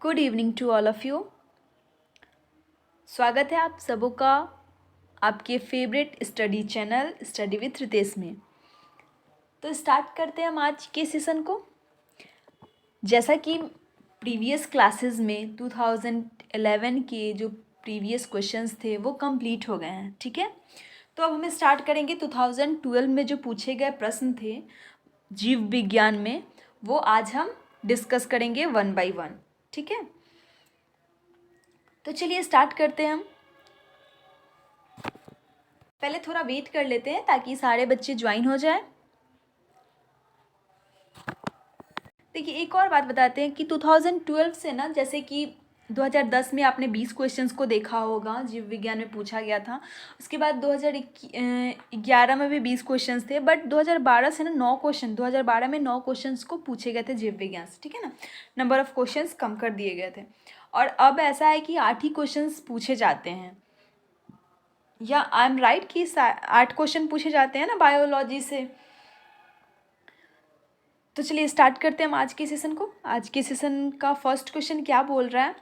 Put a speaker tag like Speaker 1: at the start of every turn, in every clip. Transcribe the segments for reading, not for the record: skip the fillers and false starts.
Speaker 1: Good evening to all of you. स्वागत है आप सबों का आपके favourite study channel study with Ritesh में। तो स्टार्ट करते हैं हम आज के सेशन को। जैसा कि प्रीवियस क्लासेस में 2011 के जो प्रीवियस क्वेश्चंस थे वो कंप्लीट हो गए हैं, ठीक है। तो अब हम स्टार्ट करेंगे 2012 में जो पूछे गए प्रश्न थे जीव विज्ञान में, वो आज हम डिस्कस करेंगे 1 बाय 1, ठीक है। तो चलिए स्टार्ट करते हैं हम। पहले थोड़ा वेट कर लेते हैं ताकि सारे बच्चे ज्वाइन हो जाएं। देखिए एक और बात बताते हैं कि 2012 से ना, जैसे कि 2010 में आपने 20 क्वेश्चंस को देखा होगा, जीव विज्ञान में पूछा गया था। उसके बाद 2011 में भी 20 क्वेश्चंस थे, बट 2012 से ना 9 क्वेश्चन, 2012 में 9 क्वेश्चंस को पूछे गए थे जीव विज्ञान से, ठीक है ना। नंबर ऑफ क्वेश्चंस कम कर दिए गए थे और अब ऐसा है कि 8 ही क्वेश्चंस पूछे जाते हैं, या आई एम राइट कि 8 क्वेश्चन पूछे जाते हैं ना बायोलॉजी से। तो चलिए स्टार्ट करते हैं हम आज के सेशन को। आज के सेशन का फर्स्ट क्वेश्चन क्या बोल रहा है,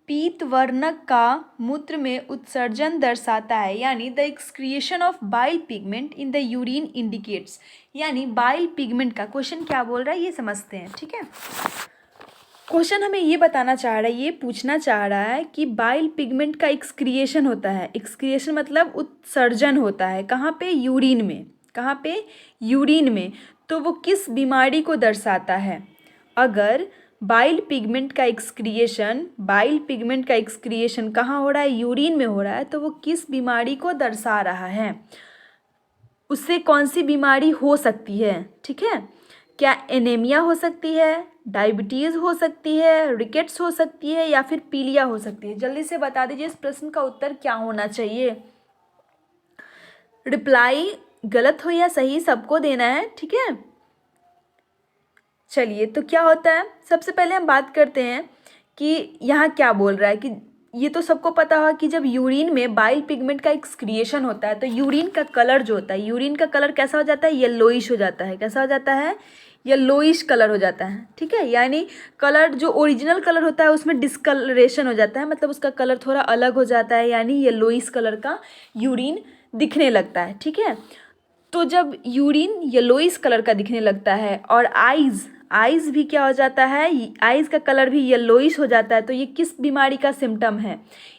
Speaker 1: पीत वर्णक का मूत्र में उत्सर्जन दर्शाता है, यानी the excretion of bile pigment in the urine indicates, यानी बाइल पिगमेंट का क्वेश्चन क्या बोल रहा है ये समझते हैं, ठीक है। क्वेश्चन हमें ये बताना चाह रहा है, ये पूछना चाह रहा है कि बाइल पिगमेंट का एक्सक्रिएशन होता है। एक्सक्रिएशन मतलब उत्सर्जन होता है, कहाँ पे? यूरिन में। कहाँ पे? यूरिन में। तो वो किस बीमारी को दर्शाता है? अगर बाइल पिगमेंट का एक्सक्रिएशन कहाँ हो रहा है? यूरिन में हो रहा है, तो वो किस बीमारी को दर्शा रहा है? उससे कौन सी बीमारी हो सकती है, ठीक है। क्या एनीमिया हो सकती है, डायबिटीज़ हो सकती है, रिकेट्स हो सकती है, या फिर पीलिया हो सकती है? जल्दी से बता दीजिए इस प्रश्न का उत्तर क्या होना चाहिए। रिप्लाई गलत हो या सही सबको देना है, ठीक है। चलिए तो क्या होता है, सबसे पहले हम बात करते हैं कि यहाँ क्या बोल रहा है कि ये तो सबको पता होगा कि जब यूरिन में बाइल पिगमेंट का एक्सक्रिएशन होता है तो यूरिन का कलर जो होता है, यूरिन का कलर कैसा हो जाता है? येलोइश हो जाता है। कैसा हो जाता है? येलोइश कलर हो जाता है, ठीक है। यानी कलर जो ओरिजिनल कलर होता है उसमें डिस्कलरेशन हो जाता है, मतलब उसका कलर थोड़ा अलग हो जाता है, यानी येलोइश कलर का यूरिन दिखने लगता है, ठीक है। तो जब यूरिन येलोइश कलर का दिखने लगता है और आइज़ भी क्या हो जाता है? आइज़ का कलर भी येलोइश हो जाता है, तो ये किस बीमारी का सिम्टम है?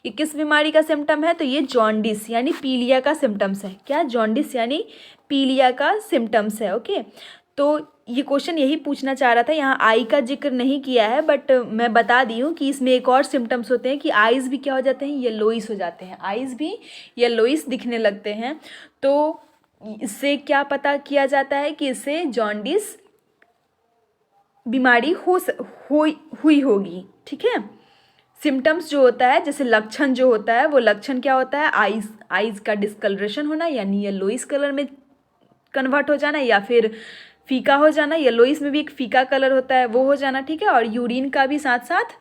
Speaker 1: ये किस बीमारी का सिम्टम है? तो ये जॉन्डिस यानी पीलिया का सिम्टम्स है। क्या? जॉन्डिस यानी पीलिया का सिम्टम्स है, ओके। तो ये क्वेश्चन यही पूछना चाह रहा था, यहाँ आई का जिक्र नहीं किया है, बट मैं बता दी हूँ कि इसमें एक और सिम्टम्स होते हैं कि आइज़ भी क्या हो जाते हैं? येलोइश हो जाते हैं। आइज़ भी येलोइश दिखने लगते हैं। तो इससे क्या पता किया जाता है कि इससे जॉन्डिस बीमारी हुई होगी, ठीक है। सिम्टम्स जो होता है, जैसे लक्षण जो होता है, वो लक्षण क्या होता है? आइज़ का डिस्कलरेशन होना, यानी येलोइश कलर में कन्वर्ट हो जाना, या फिर फीका हो जाना। येलोइश में भी एक फीका कलर होता है, वो हो जाना, ठीक है। और यूरिन का भी साथ साथ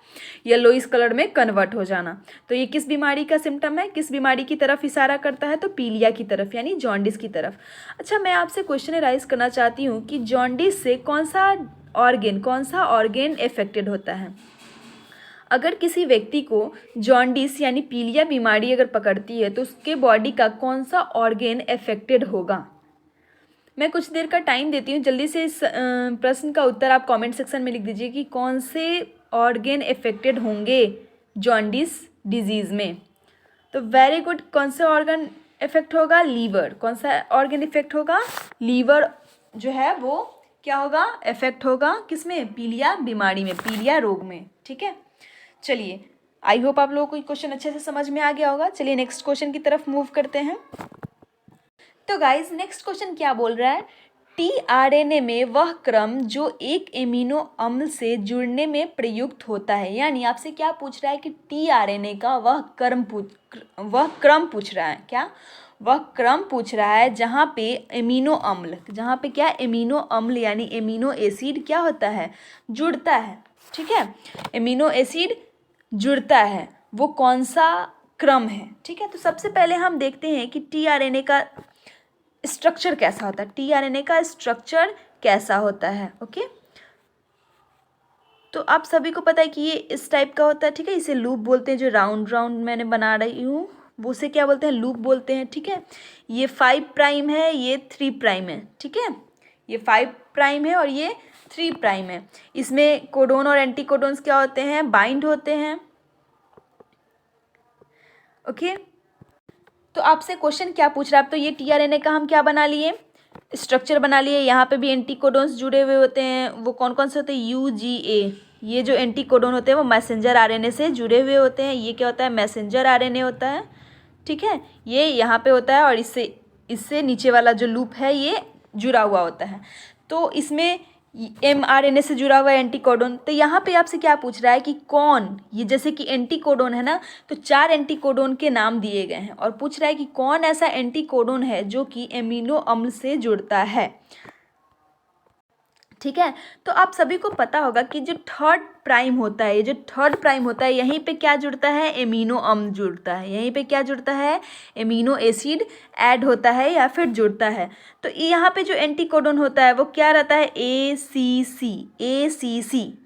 Speaker 1: येलोइश कलर में कन्वर्ट हो जाना। तो ये किस बीमारी का सिम्टम है? किस बीमारी की तरफ इशारा करता है? तो पीलिया की तरफ, यानी जॉन्डिस की तरफ। अच्छा, मैं आपसे क्वेश्चन राइज करना चाहती हूँ कि जॉन्डिस से कौन सा ऑर्गेन इफेक्टेड होता है? अगर किसी व्यक्ति को जॉन्डिस यानी पीलिया बीमारी अगर पकड़ती है तो उसके बॉडी का कौन सा ऑर्गेन इफेक्टेड होगा? मैं कुछ देर का टाइम देती हूँ, जल्दी से इस प्रश्न का उत्तर आप कमेंट सेक्शन में लिख दीजिए कि कौन से ऑर्गेन इफेक्टेड होंगे जॉन्डिस डिजीज़ में। तो वेरी गुड, कौन सा ऑर्गन इफेक्ट होगा? लीवर। कौन सा ऑर्गन इफेक्ट होगा? लीवर जो है वो क्या होगा? इफेक्ट होगा किसमें? पीलिया बीमारी में, पीलिया रोग में, ठीक है। चलिए, आई होप आप लोगों को क्वेश्चन अच्छे से समझ में आ गया होगा। चलिए नेक्स्ट क्वेश्चन की तरफ मूव करते हैं। तो गाइज नेक्स्ट क्वेश्चन क्या बोल रहा है, टीआरएनए में वह क्रम जो एक एमिनो अम्ल से जुड़ने में प्रयुक्त होता है, यानी आपसे क्या पूछ रहा है कि टीआरएनए का वह क्रम पूछ रहा है। क्या? वह क्रम पूछ रहा है जहाँ पे एमिनो अम्ल, जहाँ पे क्या? एमिनो अम्ल यानी एमिनो एसिड क्या होता है? जुड़ता है, ठीक है। एमिनो एसिड जुड़ता है, वो कौन सा क्रम है, ठीक है। तो सबसे पहले हम देखते हैं कि टीआरएनए का स्ट्रक्चर कैसा होता है। टीआरएनए का स्ट्रक्चर कैसा होता है, ओके। तो आप सभी को पता है कि ये इस टाइप का होता है, ठीक है। इसे लूप बोलते हैं, जो राउंड राउंड मैंने बना रही हूँ वो उसे क्या बोलते हैं, लूप बोलते हैं, ठीक है। ये 5 प्राइम है, ये 3 प्राइम है, ठीक है। ये 5 प्राइम है और ये 3 प्राइम है। इसमें कोडोन और एंटी कोडोन्स क्या होते हैं, बाइंड होते हैं, ओके। तो आपसे क्वेश्चन क्या पूछ रहा है, अब तो ये टीआरएनए का हम क्या बना लिए, स्ट्रक्चर बना लिए। यहाँ पे भी एंटी कोडोन्स जुड़े हुए होते हैं, वो कौन कौन से होते हैं, यूजीए। ये जो एंटी कोडोन होते हैं वो मैसेंजर आरएनए से जुड़े हुए होते हैं। ये क्या होता है, मैसेंजर आरएनए होता है, ठीक है। ये यहाँ पे होता है और इससे इससे नीचे वाला जो लूप है ये जुड़ा हुआ होता है। तो इसमें mRNA से जुड़ा हुआ है एंटी कोडोन। तो यहाँ पे आपसे क्या पूछ रहा है कि कौन, ये जैसे कि एंटी कोडोन है ना, तो 4 एंटी कोडोन के नाम दिए गए हैं और पूछ रहा है कि कौन ऐसा एंटी कोडोन है जो कि एमिनो अम्ल से जुड़ता है, ठीक है। तो आप सभी को पता होगा कि जो 3rd प्राइम होता है, ये जो 3rd प्राइम होता है, यहीं पे क्या जुड़ता है, एमिनो अम्ल जुड़ता है। यहीं पे क्या जुड़ता है, एमिनो एसिड ऐड होता है या फिर जुड़ता है। तो यहाँ पे जो एंटी कोडोन होता है वो क्या रहता है, ACC,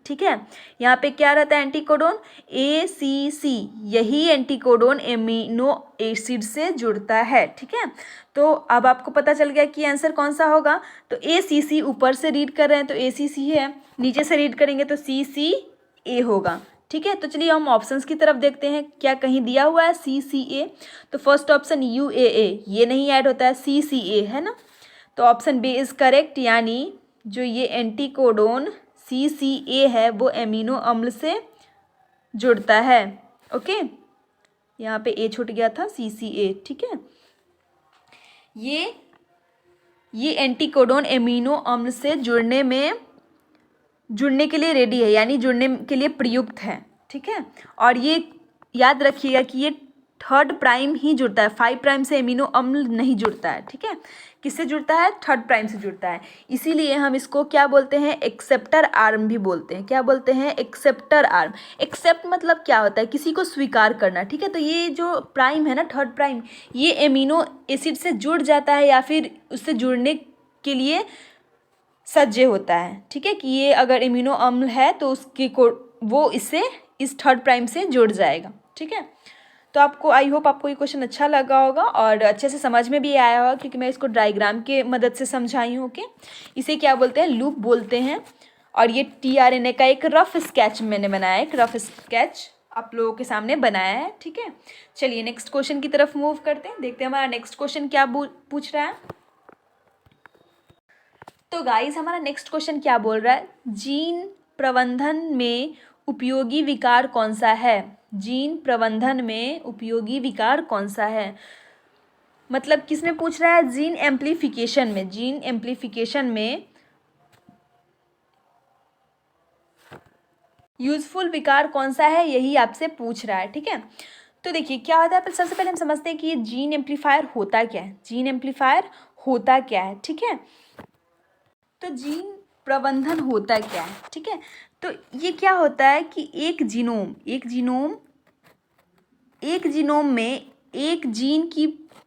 Speaker 1: ठीक है। यहाँ पे क्या रहता है एंटी कोडोन, ACC। यही एंटी कोडोन एमिनो एसिड से जुड़ता है, ठीक है। तो अब आपको पता चल गया कि आंसर कौन सा होगा। तो ACC ऊपर से रीड कर रहे हैं तो ACC है, नीचे से रीड करेंगे तो CCA होगा, ठीक है। तो चलिए हम ऑप्शंस की तरफ देखते हैं, क्या कहीं दिया हुआ है CCA। तो फर्स्ट ऑप्शन UAA, ये नहीं ऐड होता है, CCA है ना। तो ऑप्शन बी इज़ करेक्ट, यानी जो ये एंटी कोडोन CCA है वो एमिनो अम्ल से जुड़ता है, ओके। यहाँ पे ए छूट गया था, CCA, ठीक है। ये एंटी कोडोन एमिनो अम्ल से जुड़ने के लिए रेडी है, यानी जुड़ने के लिए प्रयुक्त है, ठीक है। और ये याद रखिएगा कि ये 3rd प्राइम ही जुड़ता है, 5 प्राइम से एमिनो अम्ल नहीं जुड़ता है, ठीक है। किससे जुड़ता है, 3rd प्राइम से जुड़ता है। इसीलिए हम इसको क्या बोलते हैं, एक्सेप्टर आर्म भी बोलते हैं। क्या बोलते हैं, एक्सेप्टर आर्म। एक्सेप्ट मतलब क्या होता है, किसी को स्वीकार करना, ठीक है। तो ये जो प्राइम है ना, 3rd प्राइम, ये एमिनो एसिड से जुड़ जाता है या फिर उससे जुड़ने के लिए सज्जे होता है, ठीक है। कि ये अगर एमिनो अम्ल है तो उसकी को वो इससे इस 3rd प्राइम से जुड़ जाएगा, ठीक है। तो आपको, आई होप आपको ये क्वेश्चन अच्छा लगा होगा और अच्छे से समझ में भी आया होगा, क्योंकि मैं इसको डायग्राम के मदद से समझाई हूँ, ओके। इसे क्या बोलते हैं, लूप बोलते हैं। और ये टीआरएनए का एक रफ स्केच मैंने बनाया है, एक रफ स्केच आप लोगों के सामने बनाया है, ठीक है। चलिए नेक्स्ट क्वेश्चन की तरफ मूव करते हैं, देखते हैं हमारा नेक्स्ट क्वेश्चन क्या पूछ रहा है। तो गाइस हमारा नेक्स्ट क्वेश्चन क्या बोल रहा है, जीन प्रबंधन में उपयोगी विकार कौन सा है। जीन प्रबंधन में उपयोगी विकार कौन सा है, मतलब किसमें पूछ रहा है, जीन एम्प्लीफिकेशन में। जीन एम्प्लीफिकेशन में यूजफुल विकार कौन सा है, यही आपसे पूछ रहा है, ठीक है। तो देखिए क्या होता है, सबसे पहले हम समझते हैं कि ये जीन एम्पलीफायर होता क्या है। जीन एम्पलीफायर होता क्या है, ठीक है। तो जीन प्रबंधन होता क्या है, ठीक है। तो ये क्या होता है कि एक जीनोम में एक जीन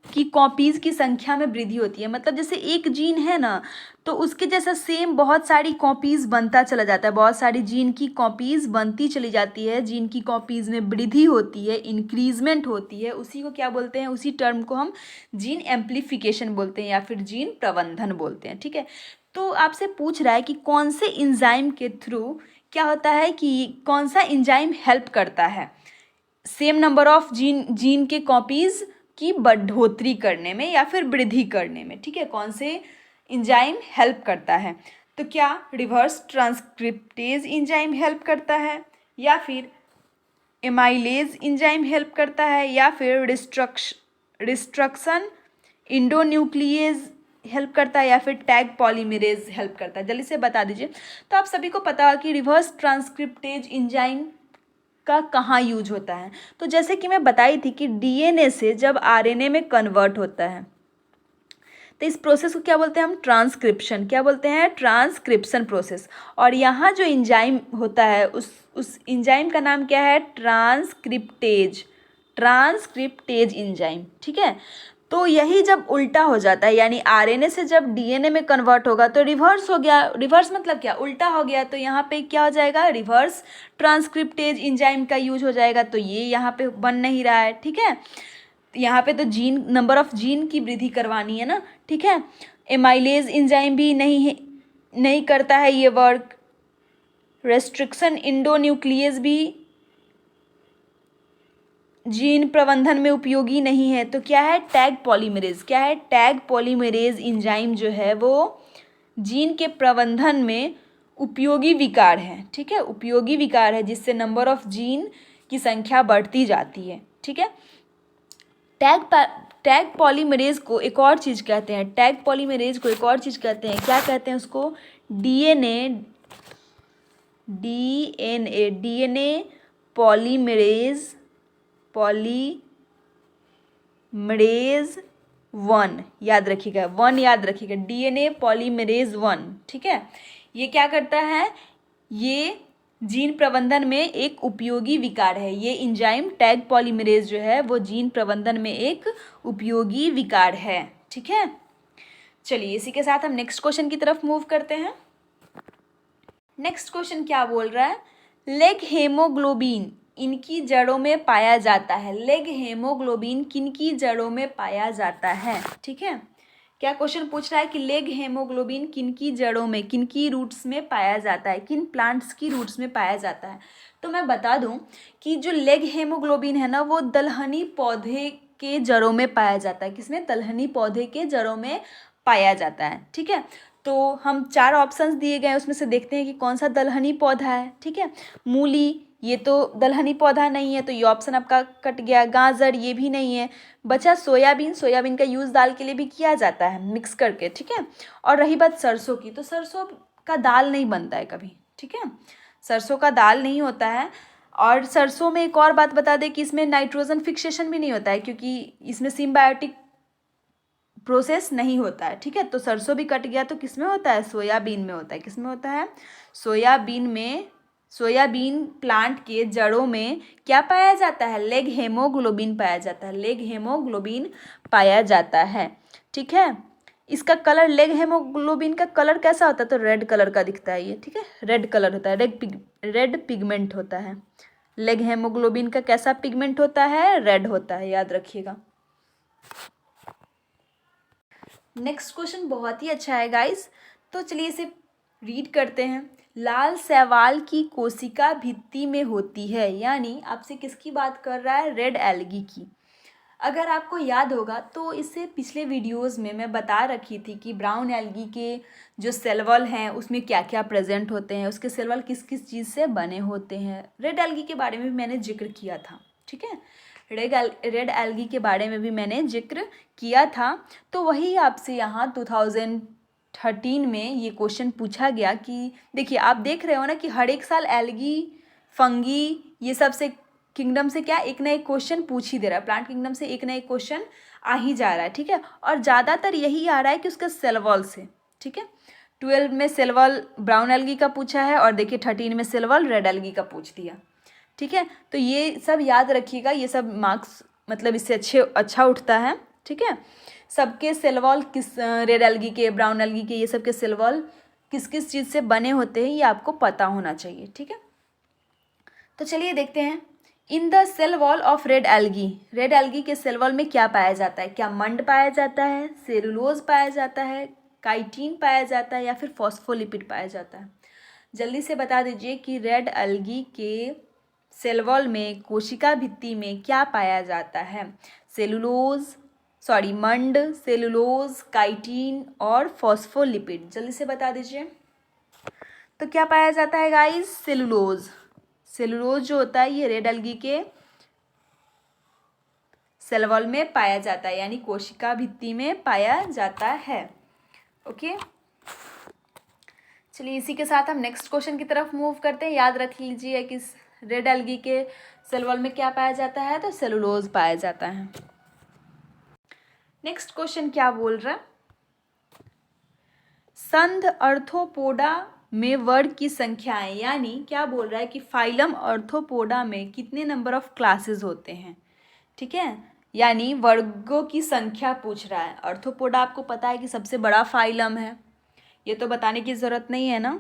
Speaker 1: की कॉपीज़ की संख्या में वृद्धि होती है। मतलब जैसे एक जीन है ना, तो उसके जैसा सेम बहुत सारी कॉपीज़ बनता चला जाता है, बहुत सारी जीन की कॉपीज़ बनती चली जाती है, जीन की कॉपीज़ में वृद्धि होती है, इंक्रीजमेंट होती है। उसी को क्या बोलते हैं, उसी टर्म को हम जीन एम्प्लीफिकेशन बोलते हैं या फिर जीन प्रबंधन बोलते हैं, ठीक है। तो आपसे पूछ रहा है कि कौन से एंजाइम के थ्रू क्या होता है, कि कौन सा एंजाइम हेल्प करता है सेम नंबर ऑफ जीन के कॉपीज़ की बढ़ोतरी करने में या फिर वृद्धि करने में, ठीक है। कौन से एंजाइम हेल्प करता है, तो क्या रिवर्स ट्रांसक्रिप्टेज एंजाइम हेल्प करता है, या फिर एमाइलेज एंजाइम हेल्प करता है, या फिर रिस्ट्रक्शन इंडोन्यूक्लियेज हेल्प करता है, या फिर टैग पॉलीमरेज हेल्प करता है। जल्दी से बता दीजिए। तो आप सभी को पता है कि रिवर्स ट्रांसक्रिप्टेज एंजाइम का कहाँ यूज होता है। तो जैसे कि मैं बताई थी कि डीएनए से जब आरएनए में कन्वर्ट होता है तो इस प्रोसेस को क्या बोलते हैं हम, ट्रांसक्रिप्शन। क्या बोलते हैं, ट्रांसक्रिप्शन प्रोसेस। और यहाँ जो एंजाइम होता है उस एंजाइम का नाम क्या है, ट्रांसक्रिप्टेज एंजाइम, ठीक है। तो यही जब उल्टा हो जाता है, यानी आरएनए से जब डीएनए में कन्वर्ट होगा तो रिवर्स हो गया। रिवर्स मतलब क्या, उल्टा हो गया। तो यहाँ पे क्या हो जाएगा, रिवर्स ट्रांसक्रिप्टेज इंजाइम का यूज हो जाएगा। तो ये यहाँ पे बन नहीं रहा है, ठीक है। यहाँ पे तो जीन, नंबर ऑफ जीन की वृद्धि करवानी है ना, ठीक है। एमाइलेज इंजाइम भी नहीं करता है ये वर्क। रेस्ट्रिक्शन इंडोन्यूक्लियस भी जीन प्रबंधन में उपयोगी नहीं है। तो क्या है, टैग पॉलीमरेज। क्या है, टैग पॉलीमरेज इंजाइम जो है वो जीन के प्रबंधन में उपयोगी विकार है, ठीक है। उपयोगी विकार है जिससे नंबर ऑफ जीन की संख्या बढ़ती जाती है, ठीक है। टैग पॉलीमरेज को एक और चीज़ कहते हैं, टैग पॉलीमरेज को एक और चीज़ कहते हैं, क्या कहते हैं उसको, डीएनए पॉलीमरेज 1 याद रखिएगा, 1 याद रखिएगा, डीएनए पॉलीमरेज 1, ठीक है। ये क्या करता है, ये जीन प्रबंधन में एक उपयोगी विकार है। ये इंजाइम टैग पॉलीमरेज जो है वो जीन प्रबंधन में एक उपयोगी विकार है, ठीक है। चलिए इसी के साथ हम नेक्स्ट क्वेश्चन की तरफ मूव करते हैं। नेक्स्ट क्वेश्चन क्या बोल रहा है, लेग हेमोग्लोबिन इनकी जड़ों में पाया जाता है। लेग हेमोग्लोबिन किनकी जड़ों में पाया जाता है, ठीक है। क्या क्वेश्चन पूछ रहा है कि लेग हेमोग्लोबिन किनकी जड़ों में, किनकी रूट्स में पाया जाता है, किन प्लांट्स की रूट्स में पाया जाता है। तो मैं बता दूं कि जो लेग हेमोग्लोबिन है ना वो दलहनी पौधे के जड़ों में पाया जाता है। किसमें, दलहनी पौधे के जड़ों में पाया जाता है, ठीक है। तो हम 4 ऑप्शंस दिए गए उसमें से देखते हैं कि कौन सा दलहनी पौधा है, ठीक है। मूली, ये तो दलहनी पौधा नहीं है तो ये ऑप्शन आपका कट गया। गाजर, ये भी नहीं है। बचा सोयाबीन। सोयाबीन का यूज़ दाल के लिए भी किया जाता है मिक्स करके, ठीक है। और रही बात सरसों की, तो सरसों का दाल नहीं बनता है कभी, ठीक है। सरसों का दाल नहीं होता है। और सरसों में एक और बात बता दें कि इसमें नाइट्रोजन फिक्सेशन भी नहीं होता है क्योंकि इसमें सिम्बायोटिक प्रोसेस नहीं होता है, ठीक है। तो सरसों भी कट गया। तो किस में होता है, सोयाबीन में होता है। किस में होता है, सोयाबीन में। सोयाबीन प्लांट के जड़ों में क्या पाया जाता है, लेग हेमोग्लोबिन पाया जाता है। लेग हेमोग्लोबिन पाया जाता है, ठीक है। इसका कलर, लेग हेमोग्लोबिन का कलर कैसा होता है, तो रेड कलर का दिखता है ये, ठीक है। रेड कलर होता है, रेड पिगमेंट होता है। लेग हेमोग्लोबिन का कैसा पिगमेंट होता है, रेड होता है, याद रखिएगा। नेक्स्ट क्वेश्चन बहुत ही अच्छा है गाइस, तो चलिए इसे रीड करते हैं। लाल शैवाल की कोशिका भित्ति में होती है, यानी आपसे किसकी बात कर रहा है, रेड एल्गी की। अगर आपको याद होगा तो इससे पिछले वीडियोस में मैं बता रखी थी कि ब्राउन एल्गी के जो सेल वॉल हैं उसमें क्या क्या प्रेजेंट होते हैं, उसके सेल वॉल किस किस चीज़ से बने होते हैं। रेड एल्गी के बारे में भी मैंने जिक्र किया था, ठीक है। रेड एल्गी के बारे में भी मैंने जिक्र किया था। तो वही आपसे यहाँ 2013 में ये क्वेश्चन पूछा गया कि देखिए आप देख रहे हो ना कि हर एक साल एल्गी, फंगी, ये सब से किंगडम से क्या एक ना एक क्वेश्चन पूछ ही दे रहा है। प्लांट किंगडम से एक ना एक क्वेश्चन आ ही जा रहा है, ठीक है। और ज़्यादातर यही आ रहा है कि उसके सेल वॉल से, ठीक है। 12 में सेल वॉल ब्राउन एल्गी का पूछा है और देखिए 13 में सेल वॉल रेड एल्गी का पूछ दिया, ठीक है। तो ये सब याद रखिएगा, ये सब मार्क्स मतलब इससे अच्छा उठता है, ठीक है। सबके सेल वॉल किस, रेड एल्गी के, ब्राउन एल्गी के, ये सब के सेल वॉल किस किस चीज़ से बने होते हैं ये आपको पता होना चाहिए, ठीक है। तो चलिए देखते हैं, in the cell wall of red algae के सेल वॉल में क्या पाया जाता है। क्या मंड पाया जाता है, सेलुलोज पाया जाता है, काइटिन पाया जाता है या फिर फॉस्फोलिपिड पाया जाता है। जल्दी से बता दीजिए कि रेड एल्गी के सेल वॉल में, कोशिका भित्ति में क्या पाया जाता है। मंड, सेलुलोज, काइटिन और फॉस्फोलिपिड। जल्दी से बता दीजिए। तो क्या पाया जाता है गाइस, सेलुलोज। सेलुलोज जो होता है ये रेड एल्गी के सेल वॉल में पाया जाता है, यानी कोशिका भित्ति में पाया जाता है, ओके। चलिए इसी के साथ हम नेक्स्ट क्वेश्चन की तरफ मूव करते हैं। याद रख लीजिए कि रेड एल्गी के सेल वॉल में क्या पाया जाता है, तो सेलुलोज पाया जाता है। नेक्स्ट क्वेश्चन क्या बोल रहा है, संघ अर्थोपोडा में वर्ग की संख्याएं, यानी क्या बोल रहा है कि फाइलम अर्थोपोडा में कितने नंबर ऑफ क्लासेस होते हैं, ठीक है। यानी वर्गों की संख्या पूछ रहा है। आर्थ्रोपोडा आपको पता है कि सबसे बड़ा फाइलम है, ये तो बताने की ज़रूरत नहीं है ना।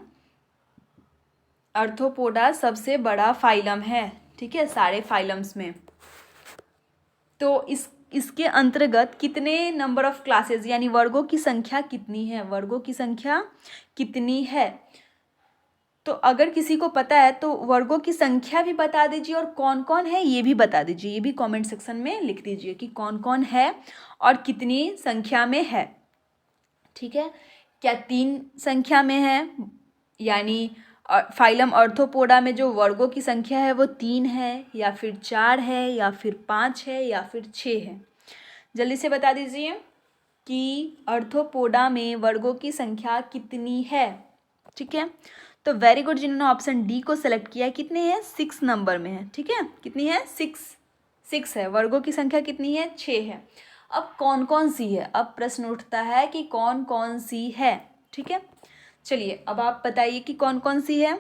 Speaker 1: आर्थ्रोपोडा सबसे बड़ा फाइलम है, ठीक है, सारे फाइलम्स में। तो इसके अंतर्गत कितने नंबर ऑफ क्लासेस यानी वर्गों की संख्या कितनी है, वर्गों की संख्या कितनी है। तो अगर किसी को पता है तो वर्गों की संख्या भी बता दीजिए और कौन कौन है ये भी बता दीजिए, ये भी कमेंट सेक्शन में लिख दीजिए कि कौन कौन है और कितनी संख्या में है, ठीक है। क्या 3 संख्या में है, यानी फाइलम आर्थ्रोपोडा में जो वर्गों की संख्या है वो 3 है, या फिर 4 है, या फिर 5 है, या फिर 6 है। जल्दी से बता दीजिए कि आर्थ्रोपोडा में वर्गों की संख्या कितनी है, ठीक है। तो वेरी गुड, जिन्होंने ऑप्शन डी को सेलेक्ट किया है। कितने हैं, 6 नंबर में है, ठीक है। कितनी है, 6 है। वर्गों की संख्या कितनी है, 6 है। अब कौन कौन सी है, अब प्रश्न उठता है कि कौन कौन सी है, ठीक है। चलिए अब आप बताइए कि कौन कौन सी है।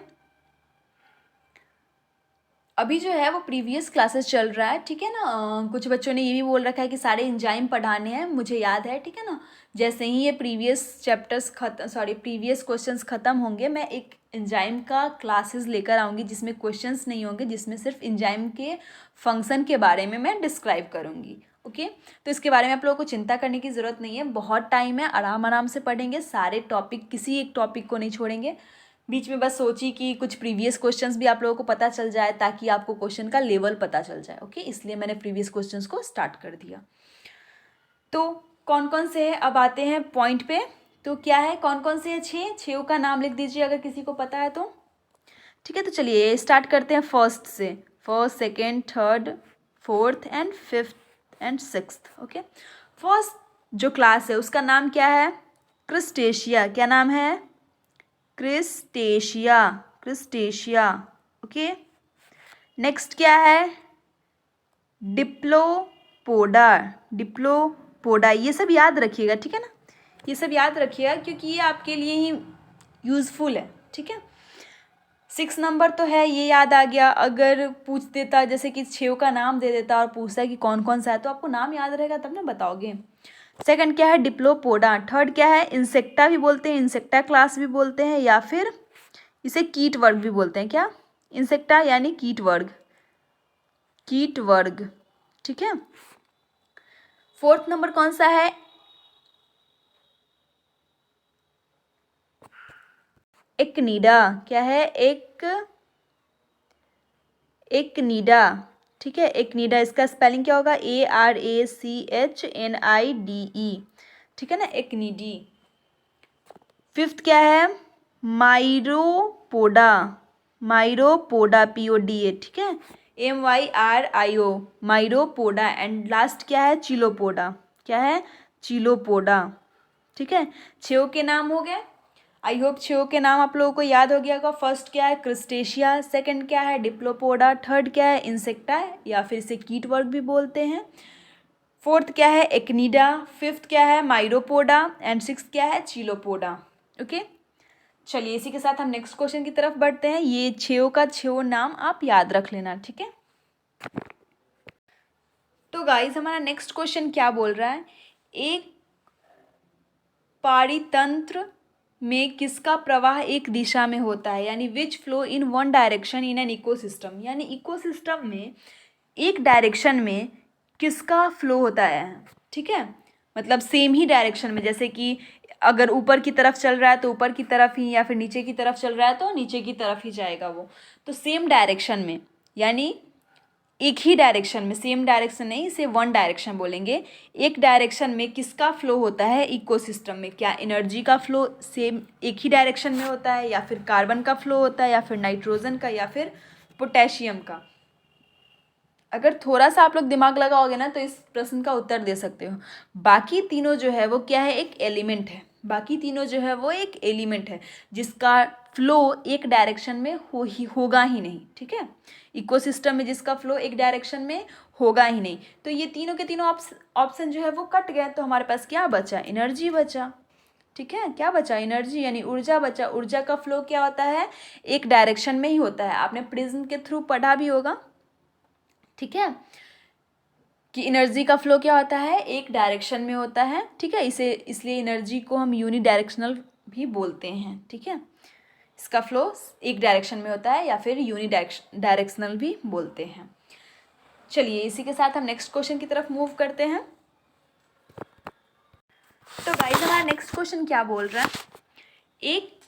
Speaker 1: अभी जो है वो प्रीवियस क्लासेस चल रहा है, ठीक है ना। कुछ बच्चों ने ये भी बोल रखा है कि सारे एंजाइम पढ़ाने हैं, मुझे याद है, ठीक है ना। जैसे ही ये प्रीवियस क्वेश्चंस ख़त्म होंगे, मैं एक एंजाइम का क्लासेस लेकर आऊँगी जिसमें क्वेश्चंस नहीं होंगे, जिसमें सिर्फ एंजाइम के फंक्शन के बारे में मैं डिस्क्राइब करूँगी, ओके। तो इसके बारे में आप लोगों को चिंता करने की ज़रूरत नहीं है, बहुत टाइम है, आराम आराम से पढ़ेंगे सारे टॉपिक, किसी एक टॉपिक को नहीं छोड़ेंगे। बीच में बस सोची कि कुछ प्रीवियस क्वेश्चंस भी आप लोगों को पता चल जाए ताकि आपको क्वेश्चन का लेवल पता चल जाए, ओके। इसलिए मैंने प्रीवियस क्वेश्चंस को स्टार्ट कर दिया। तो कौन कौन से हैं, अब आते हैं पॉइंट पे। तो क्या है, कौन कौन से हैं, 6 का नाम लिख दीजिए अगर किसी को पता है तो, ठीक है। तो चलिए स्टार्ट करते हैं फर्स्ट से, first, second, third, fourth and fifth and sixth, okay. First जो क्लास है उसका नाम क्या है, क्रिस्टेशिया। क्या नाम है, क्रिस्टेशिया, क्रिस्टेशिया, ओके। नेक्स्ट क्या है, डिप्लोपोडा, डिप्लोपोडा। ये सब याद रखिएगा, ठीक है ना, ये सब याद रखिएगा क्योंकि ये आपके लिए ही यूज़फुल है, ठीक है। 6 नंबर तो है, ये याद आ गया। अगर पूछ देता जैसे कि 6 का नाम दे देता और पूछता है कि कौन कौन सा है, तो आपको नाम याद रहेगा तब ना बताओगे। सेकंड क्या है, डिप्लोपोडा। थर्ड क्या है, इंसेक्टा भी बोलते हैं, इंसेक्टा क्लास भी बोलते हैं, या फिर इसे कीट वर्ग भी बोलते हैं। क्या, इंसेक्टा यानी कीट वर्ग, कीट वर्ग, ठीक है। फोर्थ नंबर कौन सा है, एक्निडा। क्या है, एक्निडा, ठीक है। एक्निडा, इसका स्पेलिंग क्या होगा, ARACHNIDE, ठीक है ना, एक्निडी। फिफ्थ क्या है, माइरोपोडा, माइरोपोडा, PODA, ठीक है, MYRIO, माइरोपोडा। एंड लास्ट क्या है, चिलोपोडा। क्या है, चिलोपोडा, ठीक है। 6 के नाम हो गए। आई होप 6 के नाम आप लोगों को याद हो गया होगा। फर्स्ट क्या है, क्रिस्टेशिया। सेकंड क्या है, डिप्लोपोडा। थर्ड क्या है, इंसेक्टा या फिर इसे कीट वर्ग भी बोलते हैं। फोर्थ क्या है, एक्निडा। फिफ्थ क्या है, माइरोपोडा। एंड सिक्स्थ क्या है, चिलोपोडा, ओके। चलिए इसी के साथ हम नेक्स्ट क्वेश्चन की तरफ बढ़ते हैं। ये 6 का 6 नाम आप याद रख लेना, ठीक है। तो गाइस हमारा नेक्स्ट क्वेश्चन क्या बोल रहा है, एक पारितंत्र में किसका प्रवाह एक दिशा में होता है, यानी विच flow in one direction in an ecosystem. यानी इकोसिस्टम में एक डायरेक्शन में किसका फ्लो होता है, ठीक है। मतलब सेम ही डायरेक्शन में, जैसे कि अगर ऊपर की तरफ चल रहा है तो ऊपर की तरफ ही, या फिर नीचे की तरफ चल रहा है तो नीचे की तरफ ही जाएगा वो। तो सेम डायरेक्शन में, यानी एक ही डायरेक्शन में, सेम डायरेक्शन नहीं, इसे वन डायरेक्शन बोलेंगे। एक डायरेक्शन में किसका फ्लो होता है इकोसिस्टम में, क्या एनर्जी का फ्लो सेम एक ही डायरेक्शन में होता है, या फिर कार्बन का फ्लो होता है, या फिर नाइट्रोजन का, या फिर पोटेशियम का। अगर थोड़ा सा आप लोग दिमाग लगाओगे ना तो इस प्रश्न का उत्तर दे सकते हो। बाकी तीनों जो है वो क्या है, एक एलिमेंट है। बाकी तीनों जो है वो एक एलिमेंट है जिसका फ्लो एक डायरेक्शन में होगा ही नहीं, ठीक है। इकोसिस्टम में जिसका फ्लो एक डायरेक्शन में होगा ही नहीं। तो ये तीनों के तीनों ऑप्शन जो है वो कट गए, तो हमारे पास क्या बचा, एनर्जी बचा, ठीक है। क्या बचा, एनर्जी यानी ऊर्जा बचा। ऊर्जा का फ्लो क्या होता है, एक डायरेक्शन में ही होता है। आपने प्रिज्म के थ्रू पढ़ा भी होगा, ठीक है। कि एनर्जी का फ्लो क्या होता है, एक डायरेक्शन में होता है, ठीक है। इसलिए एनर्जी को हम यूनि डायरेक्शनल भी बोलते हैं, ठीक है। इसका फ्लो एक डायरेक्शन में होता है या फिर यूनि डायरेक्शनल भी बोलते हैं। चलिए इसी के साथ हम नेक्स्ट क्वेश्चन की तरफ मूव करते हैं। तो गाइस हमारा नेक्स्ट क्वेश्चन क्या बोल रहा है, एक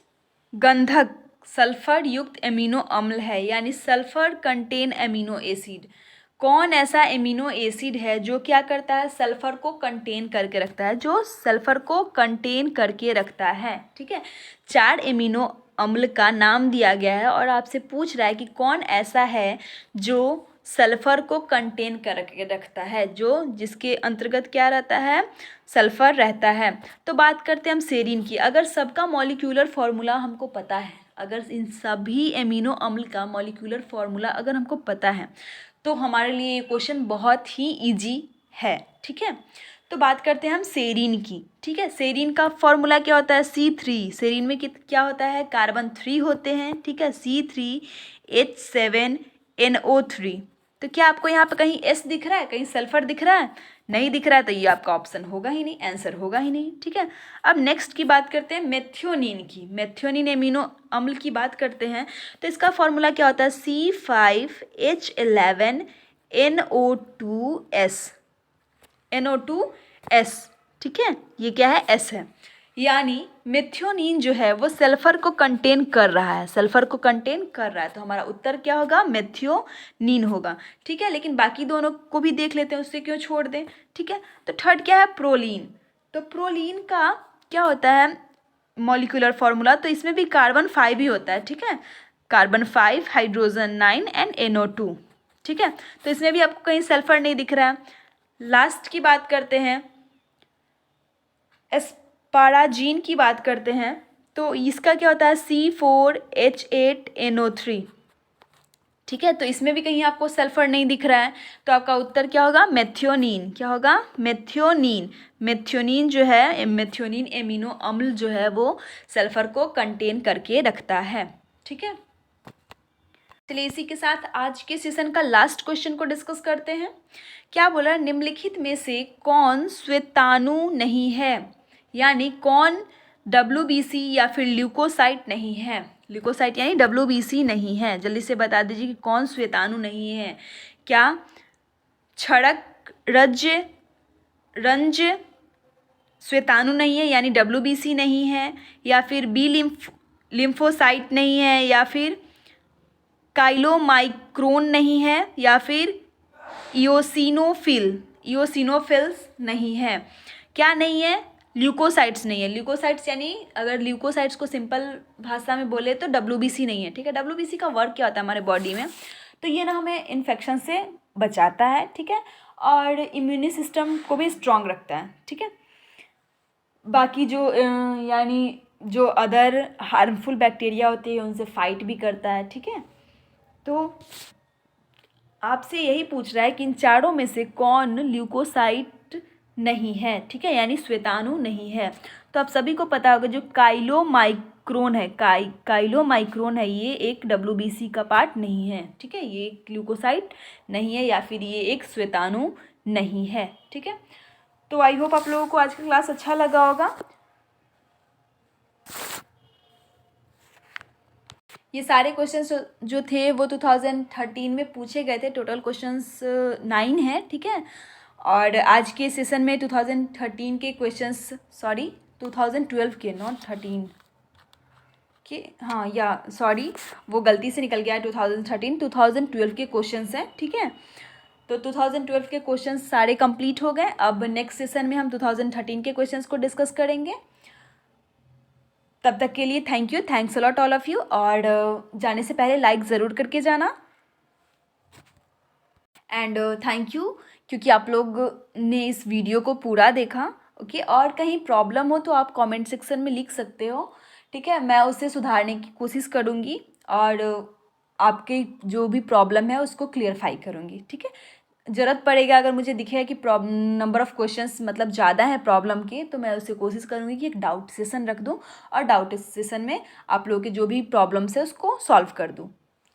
Speaker 1: गंधक सल्फर युक्त एमिनो अम्ल है, यानी सल्फर कंटेन एमिनो एसिड। कौन ऐसा एमिनो एसिड है जो क्या करता है, सल्फर को कंटेन करके रखता है, जो सल्फर को कंटेन करके रखता है, ठीक है। 4 एमिनो अम्ल का नाम दिया गया है और आपसे पूछ रहा है कि कौन ऐसा है जो सल्फर को कंटेन करके रखता है, जो जिसके अंतर्गत क्या रहता है, सल्फर रहता है। तो बात करते हैं हम सेरीन की। अगर सबका मॉलिक्यूलर फॉर्मूला हमको पता है, अगर इन सभी एमिनो अम्ल का मॉलिक्यूलर फॉर्मूला अगर हमको पता है तो हमारे लिए ये क्वेश्चन बहुत ही इजी है, ठीक है। तो बात करते हैं हम सेरीन की, ठीक है। सेरीन का फॉर्मूला क्या होता है, C3। सेरीन में क्या होता है, कार्बन 3 होते हैं, ठीक है, C3H7NO3। तो क्या आपको यहाँ पे कहीं S दिख रहा है, कहीं सल्फर दिख रहा है, नहीं दिख रहा है, तो ये आपका ऑप्शन होगा ही नहीं, आंसर होगा ही नहीं, ठीक है। अब नेक्स्ट की बात करते हैं मेथियोनिन की। मेथियोनिन एमिनो अम्ल की बात करते हैं तो इसका फॉर्मूला क्या होता है, C5H11NO2S, ठीक है, ये क्या है, S है। यानी मेथियोनिन जो है वो सल्फर को कंटेन कर रहा है, सल्फर को कंटेन कर रहा है, तो हमारा उत्तर क्या होगा, मेथियोनिन होगा, ठीक है। लेकिन बाकी दोनों को भी देख लेते हैं, उससे क्यों छोड़ दें, ठीक है। तो थर्ड क्या है, प्रोलीन। तो प्रोलीन का क्या होता है मॉलिक्यूलर फॉर्मूला, तो इसमें भी कार्बन 5 ही होता है, ठीक है, कार्बन 5 हाइड्रोजन 9 एंड NO2, ठीक है। तो इसमें भी आपको कहीं सल्फर नहीं दिख रहा है। लास्ट की बात करते हैं, एस्पाराजीन की बात करते हैं, तो इसका क्या होता है, C4H8NO3, ठीक है। तो इसमें भी कहीं आपको सल्फर नहीं दिख रहा है, तो आपका उत्तर क्या होगा, मेथियोनिन। क्या होगा, मेथियोनिन। मेथियोनिन जो है, मेथियोनिन एमिनो अम्ल जो है वो सल्फर को कंटेन करके रखता है, ठीक है। चलिए इसी के साथ आज के सेशन का लास्ट क्वेश्चन को डिस्कस करते हैं। क्या बोला, निम्नलिखित में से कौन श्वेताणु नहीं है, यानी कौन WBC या फिर ल्यूकोसाइट नहीं है। ल्यूकोसाइट यानी WBC नहीं है, जल्दी से बता दीजिए कि कौन श्वेताणु नहीं है। क्या क्षरक रंज श्वेताणु नहीं है, यानी WBC नहीं है, या फिर बी लिम्फोसाइट नहीं है, या फिर काइलोमाइक्रोन नहीं है, या फिर इओसिनोफिल्स नहीं है। क्या नहीं है, ल्यूकोसाइट्स नहीं है। ल्यूकोसाइट्स यानी अगर ल्यूकोसाइट्स को सिंपल भाषा में बोले तो WBC नहीं है, ठीक है। WBC का वर्क क्या होता है हमारे बॉडी में, तो ये ना हमें इन्फेक्शन से बचाता है, ठीक है, और इम्यूनी सिस्टम को भी स्ट्रॉन्ग रखता है, ठीक है। बाकी जो यानी जो अदर हार्मफुल बैक्टीरिया होते हैं उनसे फाइट भी करता है, ठीक है। तो आपसे यही पूछ रहा है कि इन चारों में से कौन ल्यूकोसाइट नहीं है, ठीक है, यानी श्वेताणु नहीं है। तो आप सभी को पता होगा जो काइलोमाइक्रोन है, काइलोमाइक्रोन है, ये एक WBC का पार्ट नहीं है, ठीक है, ये एक ल्यूकोसाइट नहीं है या फिर ये एक श्वेताणु नहीं है, ठीक है। तो आई होप आप लोगों को आज का क्लास अच्छा लगा होगा। ये सारे क्वेश्चंस जो थे वो 2013 में पूछे गए थे, टोटल क्वेश्चंस 9 है, ठीक है। और आज के सेशन में 2013 के क्वेश्चंस, 2012 के, नॉट 13 के, हाँ या सॉरी वो गलती से निकल गया, 2012 के क्वेश्चंस हैं, ठीक है। तो 2012 के क्वेश्चंस सारे कंप्लीट हो गए। अब नेक्स्ट सेशन में हम 2013 के क्वेश्चंस को डिस्कस करेंगे। तब तक के लिए thank you, thanks a lot all of you. और जाने से पहले लाइक ज़रूर करके जाना। एंड थैंक यू क्योंकि आप लोग ने इस वीडियो को पूरा देखा, ओके। और कहीं प्रॉब्लम हो तो आप कमेंट सेक्शन में लिख सकते हो, ठीक है, मैं उसे सुधारने की कोशिश करूँगी और आपके जो भी प्रॉब्लम है उसको क्लियरफाई करूँगी, ठीक है। ज़रूरत पड़ेगा अगर मुझे दिखेगा कि नंबर ऑफ़ क्वेश्चंस मतलब ज़्यादा है प्रॉब्लम के, तो मैं उससे कोशिश करूँगी कि एक डाउट सेशन रख दूँ और डाउट सेशन में आप लोगों के जो भी प्रॉब्लम्स है उसको सॉल्व कर दूँ,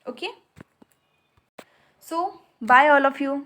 Speaker 1: okay. So bye all of you.